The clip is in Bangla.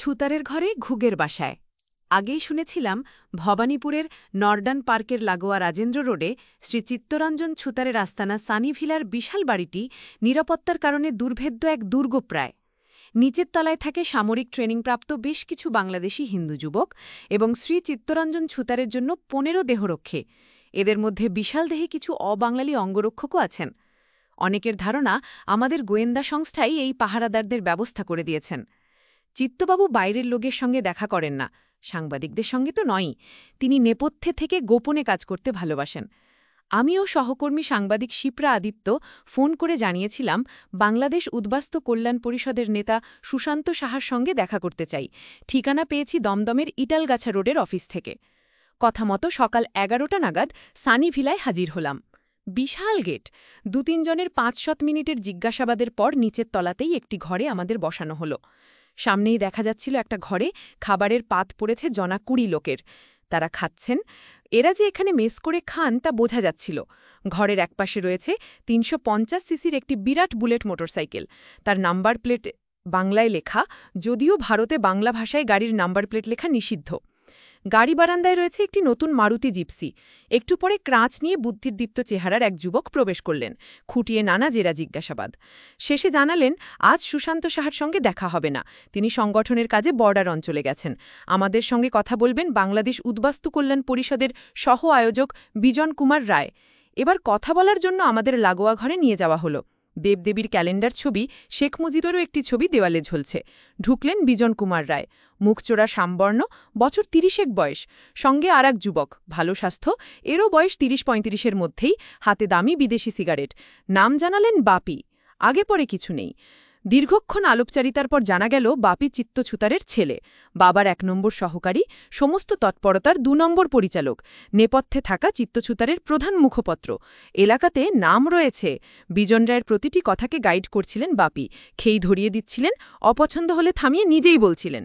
ছুতারের ঘরে ঘুগের বাসায়। আগেই শুনেছিলাম ভবানীপুরের নর্ডান পার্কের লাগোয়া রাজেন্দ্র রোডে শ্রী চিত্তরঞ্জন ছুতারের আস্তানা সানি ভিলার বিশাল বাড়িটি নিরাপত্তার কারণে দুর্ভেদ্য এক দুর্গপ্রায়। নিচের তলায় থাকে সামরিক ট্রেনিংপ্রাপ্ত বেশ কিছু বাংলাদেশি হিন্দু যুবক এবং শ্রী চিত্তরঞ্জন ছুতারের জন্য ১৫ দেহরক্ষে। এদের মধ্যে বিশাল দেহে কিছু অবাঙালি অঙ্গরক্ষকও আছেন। অনেকের ধারণা আমাদের গোয়েন্দা সংস্থাই এই পাহারাদারদের ব্যবস্থা করে দিয়েছেন। চিত্তবাবু বাইরের লোকের সঙ্গে দেখা করেন না, সাংবাদিকদের সঙ্গে তো নয়ই। তিনি নেপথ্যে থেকে গোপনে কাজ করতে ভালোবাসেন। আমিও সহকর্মী সাংবাদিক শিপ্রা আদিত্য ফোন করে জানিয়েছিলাম বাংলাদেশ উদ্বাস্তু কল্যাণ পরিষদের নেতা সুশান্ত সাহার সঙ্গে দেখা করতে চাই। ঠিকানা পেয়েছি দমদমের ইটালগাছা রোডের অফিস থেকে। কথা মতো সকাল ১১টা নাগাদ সানি ভিলায় হাজির হলাম। বিশাল গেট। ২-৩ জনের ৫-৭ মিনিটের জিজ্ঞাসাবাদের পর নিচের তলাতেই একটি ঘরে আমাদের বসানো হলো। সামনেই দেখা যাচ্ছিল একটা ঘরে খাবারের পাত পড়েছে জনা ২০ লোকের। তারা খাচ্ছেন। এরা যে এখানে মেস করে খান তা বোঝা যাচ্ছিল। ঘরের একপাশে রয়েছে ৩৫০ সিসির একটি বিরাট বুলেট মোটরসাইকেল। তার নাম্বার প্লেট বাংলায় লেখা, যদিও ভারতে বাংলা ভাষায় গাড়ির নাম্বার প্লেট লেখা নিষিদ্ধ। গাড়ি বারান্দায় রয়েছে একটি নতুন মারুতি জিপসি। একটু পরে ক্রাঁচ নিয়ে বুদ্ধিদীপ্ত চেহারার এক যুবক প্রবেশ করলেন। খুঁটিয়ে নানা জেরা জিজ্ঞাসাবাদ শেষে জানালেন আজ সুশান্ত সাহার সঙ্গে দেখা হবে না, তিনি সংগঠনের কাজে বর্ডার অঞ্চলে গেছেন। আমাদের সঙ্গে কথা বলবেন বাংলাদেশ উদ্বাস্তু কল্যাণ পরিষদের সহ আয়োজক বিজন কুমার রায়। এবার কথা বলার জন্য আমাদের লাগোয়া ঘরে নিয়ে যাওয়া হলো। দেবদেবীর ক্যালেন্ডার ছবি, শেখ মুজিবেরও একটি ছবি দেওয়ালে ঝুলছে। ঢুকলেন বিজন কুমার রায়, মুখচোরা সামবর্ণ, বছর ৩০ বয়স। সঙ্গে আর এক যুবক, ভালো স্বাস্থ্য, এরও বয়স ৩০-৩৫-এর মধ্যেই, হাতে দামি বিদেশি সিগারেট। নাম জানালেন বাপি। আগে পরে কিছু নেই। দীর্ঘক্ষণ আলোপচারিতার পর জানা গেল বাপি চিত্তছুতারের ছেলে, বাবার ১ নম্বর সহকারী, সমস্ত তৎপরতার ২ নম্বর পরিচালক, নেপথ্যে থাকা চিত্তছুতারের প্রধান মুখপত্র। এলাকাতে নাম রয়েছে। বিজন রায়ের প্রতিটি কথাকে গাইড করছিলেন বাপি, খেই ধরিয়ে দিচ্ছিলেন, অপছন্দ হলে থামিয়ে নিজেই বলছিলেন।